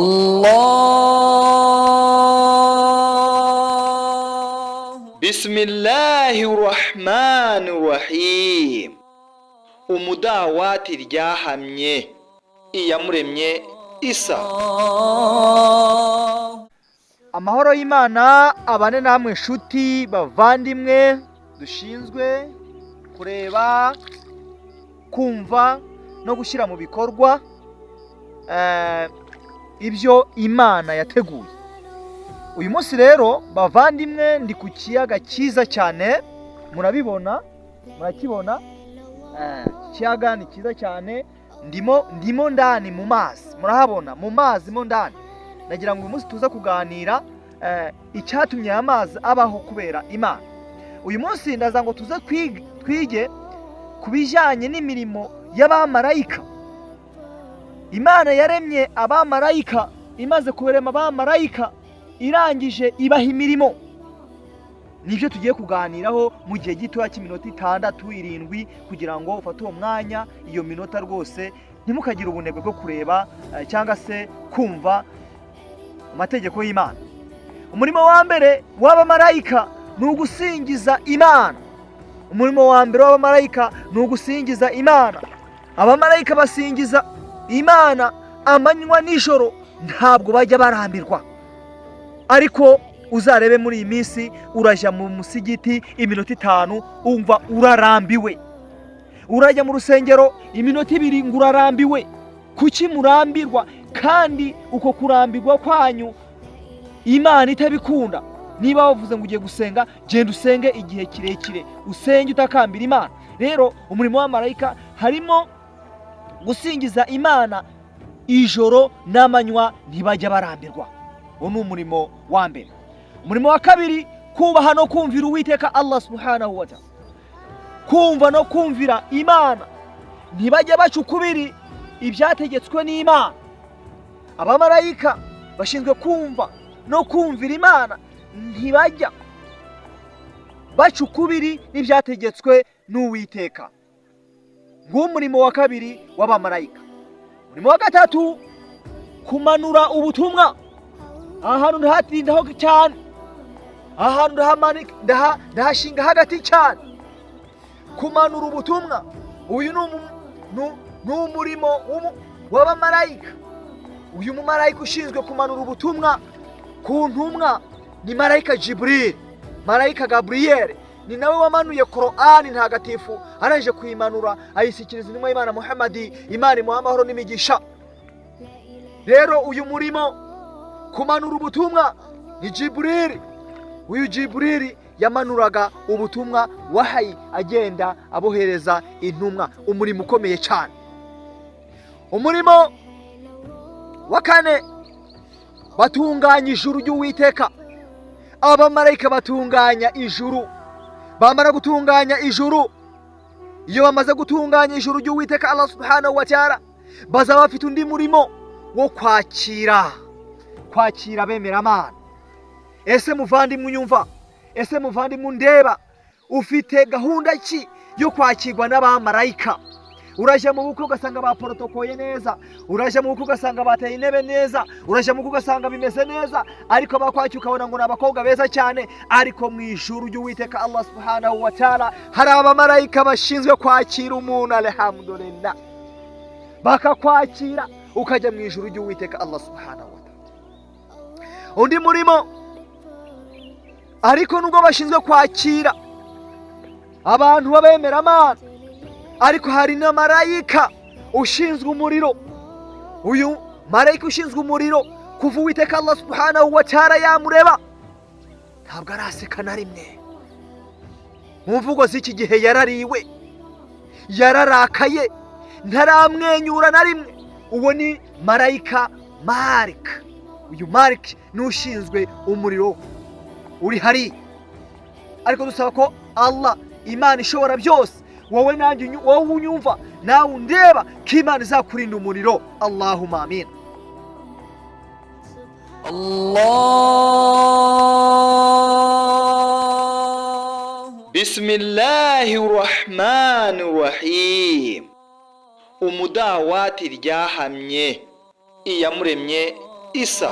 Bismillahirrahmanirrahim. Umudawati ryahamye iyamuremye Isa. Amahoro y'Imana abane namwe nshuti bavandimwe dushinzwe kureba, kumva no gushyira mu bikorwa ibyo Imana yateguye. Uyu munsi rero bavandimwe ndi ku kiyaga cyiza cyane, murabibona, murakibona. Ikiyaga ni cyiza cyane, ndimo ndani mu mazi, murahabona mu mazi mo ndani. Nagira ngo uyu munsi tuza kuganira icyatumye aya mazi abaho kubera Imana. Uyu munsi ndaza ngo tuze twige ku bijyanye n'imirimo y'abamarayika. Imana yaremye abamarayika, imaze kurema abamarayika irangije ibaha imirimo. Nibyo tugiye kuganiraho mu gihe gitoya cy'iminota 6-7 kugira ngo ufate uwo mwanya, iyo minota rwose ntimukagire ubunebwe bwo kureba cyangwa se kumva amategeko y'Imana. Umurimo wa mbere w'abamarayika ni ugusingiza Imana. Umurimo wa mbere w'abamarayika ni ugusingiza Imana. Abamarayika basingiza Imana amanywa n'ijoro, ntabwo bajya barambirwa. Ariko uzarebe muri iyi minsi, urajya mu musigiti iminota 5 umva urarambiwe. Urajya mu rusengero iminota 2 ngo urarambiwe. Kuki murambirwa? Kandi uko kurambirwa kwanyu Imana itabikunda. Niba wavuze ngo ugiye gusenga, genda usenge igihe kirekire, usenge utakambira Imana. Rero umurimo w'amarayika harimo gusingiza Imana ijoro n'amanywa, ntibajya barambirwa. Uwo ni umurimo wa mbere. Umurimo wa kabiri, kubaha no kumvira Uwiteka Allah subhanahu wa ta'ala. Kumva no kumvira Imana, ntibajya baca ukubiri ibyategetswe n'Imana. Abamarayika bashinzwe kumva no kumvira Imana, ntibajya baca ukubiri n'ibyategetswe n'Uwiteka. Ng'umurimo wa kabiri w'abamarayika. Umurimo wa gatatu, kumanura ubutumwa. Ahantu ndahatindaho cyane, ahantu ndahashinga hagati cyane. Kumanura ubutumwa, uyu ni umurimo w'abamarayika. Uyu mumarayika ushinzwe kumanura ubutumwa ku ntumwa ni marayika Jibril, marayika Gabriel. Ni nawe wamanuye Qur'ani ntagatifu, araje kuyimanura ayishyikiriza intumwa y'Imana Muhammadi, Imana imuha amahoro n'imigisha. Rero uyu murimo kumanura ubutumwa ni Jibril. Uyu Jibril yamanuraga ubutumwa wahayi agenda abohereza intumwa. Umurimo ukomeye cyane. Umurimo wa kane, batunganya ijuru ry'Uwiteka. Abamarayika batunganya ijuru. Bamara gutunganya ijuru, iyo bamaze gutunganya ijuru ry'Uwiteka Allah subhanahu wa ta'ala, baza bafite undi murimo wo kwakira bemera Imana. Ese muvandimwe unyumva? Ese muvandimwe undeba? Ufite gahunda ki yo kwakirwa n'abamarayika? Urajya mu bukwe ugasanga baprotokoye neza, urajya mu bukwe ugasanga bateye intebe neza, urajya mu bukwe ugasanga bimeze neza, ariko bakwakira ukabona ngo n'abakobwa beza cyane. Ariko mu ijuru ry'Uwiteka Allah subhanahu wa ta'ala hari abamarayika bashinzwe kwakira umuntu. Alhamdulillah, bakakwakira ukajya mu ijuru ry'Uwiteka Allah subhanahu wa ta'ala. Undi murimo, ariko nubwo bashinzwe kwakira abantu babemera Imana, ariko hari na marayika ushinzwe umuriro. Uyu marayika ushinzwe umuriro, kuva Uwiteka Allah subhanahu wa ta'ala yamureba, ntabwo araseka na rimwe. Mu mvugo z'iki gihe yarariwe, yararakaye, ntaramwenyura na rimwe. Uwo ni marayika Malik. Uyu Malik ni ushinzwe umuriro uri hari. Ariko dusaba ko Allah, Imana ishobora byose, wowe nanjye, wowe unyumva nawe undeba, ko Imana izakurinda umuriro. Allahumma amin. Bismillahirrahmanirrahim. Umudawati ryahamye iyamuremye isa.